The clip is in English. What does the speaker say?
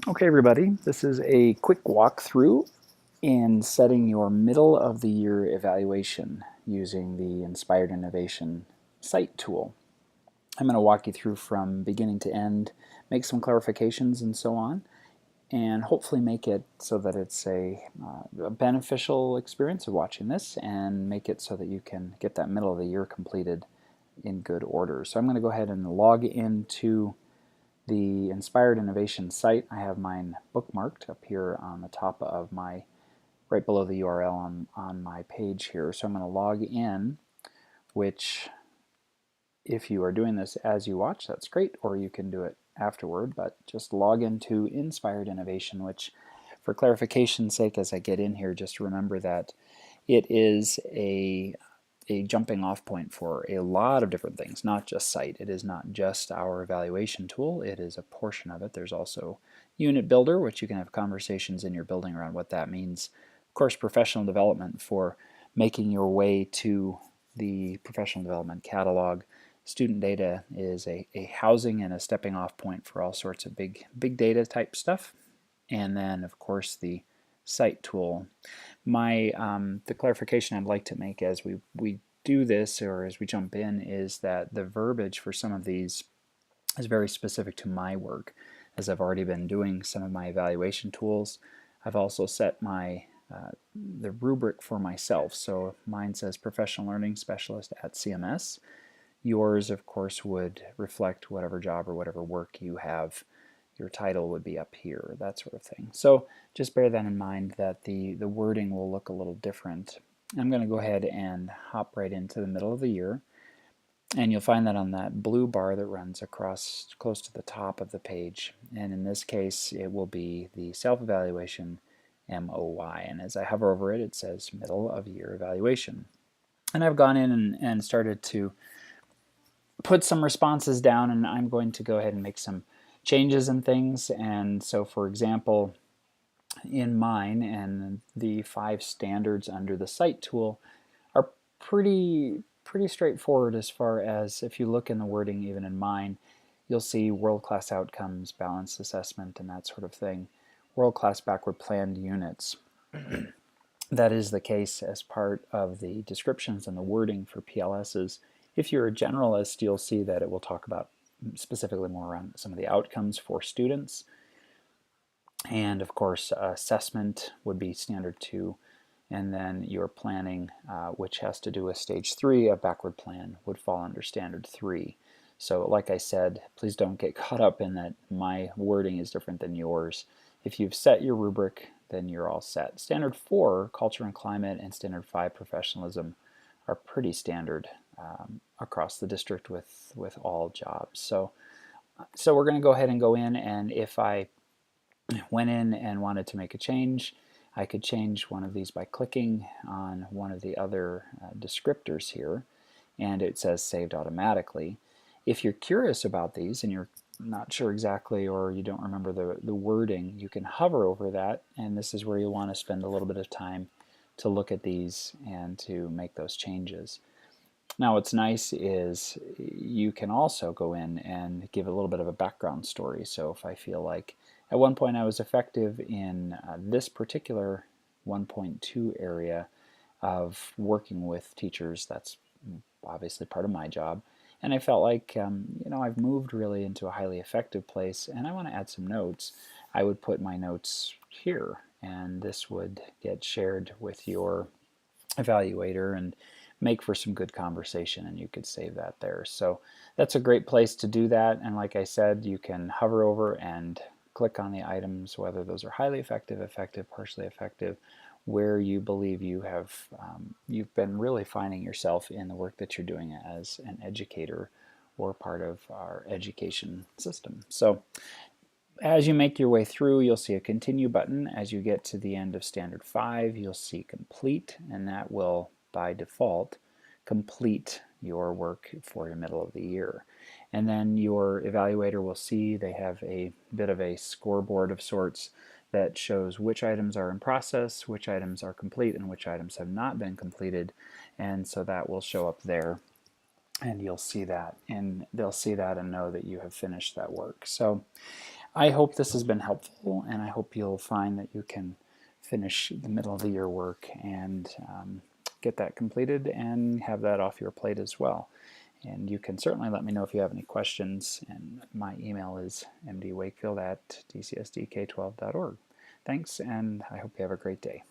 Okay, everybody, this is a quick walkthrough in setting your middle of the year evaluation using the Inspired Innovation CITE tool. I'm going to walk you through from beginning to end, make some clarifications and so on, and hopefully make it so that it's a beneficial experience of watching this and make it so that you can get that middle of the year completed in good order. So I'm going to go ahead and log into the Inspired Innovation site. I have mine bookmarked up here on the top of my, right below the URL on my page here. So I'm going to log in, which if you are doing this as you watch, that's great, or you can do it afterward, but just log into Inspired Innovation, which for clarification's sake as I get in here, just remember that it is a jumping off point for a lot of different things, not just CITE. It is not just our evaluation tool, it is a portion of it. There's also Unit Builder, which you can have conversations in your building around what that means. Of course, professional development for making your way to the professional development catalog. Student data is a housing and a stepping off point for all sorts of big data type stuff. And then, of course, the CITE tool. The clarification I'd like to make as we do this, or as we jump in, is that the verbiage for some of these is very specific to my work, as I've already been doing some of my evaluation tools. I've also set the rubric for myself. So mine says Professional Learning Specialist at CMS. Yours, of course, would reflect whatever job or whatever work you have. Your title would be up here, that sort of thing. So just bear that in mind, that the wording will look a little different. I'm going to go ahead and hop right into the middle of the year, and you'll find that on that blue bar that runs across close to the top of the page. And in this case, it will be the self-evaluation MOY. And as I hover over it, it says middle of year evaluation. And I've gone in and started to put some responses down, and I'm going to go ahead and make some changes and things. And so, for example, in mine, and the 5 standards under the CITE tool are pretty straightforward, as far as if you look in the wording even in mine, you'll see world-class outcomes, balanced assessment, and that sort of thing. World-class backward planned units. That is the case as part of the descriptions and the wording for PLSs. If you're a generalist, you'll see that it will talk about specifically more around some of the outcomes for students. And of course, assessment would be standard 2. And then your planning, which has to do with stage 3, a backward plan, would fall under standard 3. So like I said, please don't get caught up in that my wording is different than yours. If you've set your rubric, then you're all set. Standard 4, culture and climate, and standard 5, professionalism, are pretty standard across the district with all jobs. So we're going to go ahead and go in, and if I went in and wanted to make a change, I could change one of these by clicking on one of the other descriptors here, and it says saved automatically. If you're curious about these and you're not sure exactly, or you don't remember the wording, you can hover over that, and this is where you'll want to spend a little bit of time to look at these and to make those changes. Now what's nice is you can also go in and give a little bit of a background story. So if I feel like at one point I was effective in this particular 1.2 area of working with teachers, that's obviously part of my job, and I felt like I've moved really into a highly effective place and I want to add some notes, I would put my notes here, and this would get shared with your evaluator and make for some good conversation, and you could save that there. So that's a great place to do that, and like I said, you can hover over and click on the items, whether those are highly effective, effective, partially effective, where you believe you have you've been really finding yourself in the work that you're doing as an educator or part of our education system. So as you make your way through, you'll see a continue button. As you get to the end of standard 5, you'll see complete, and that will by default complete your work for your middle of the year. And then your evaluator will see they have a bit of a scoreboard of sorts that shows which items are in process, which items are complete, and which items have not been completed. And so that will show up there, and you'll see that, and they'll see that and know that you have finished that work. So I hope this has been helpful, and I hope you'll find that you can finish the middle of the year work and get that completed and have that off your plate as well. And you can certainly let me know if you have any questions, and my email is mdwakefield@dcsdk12.org. Thanks, and I hope you have a great day.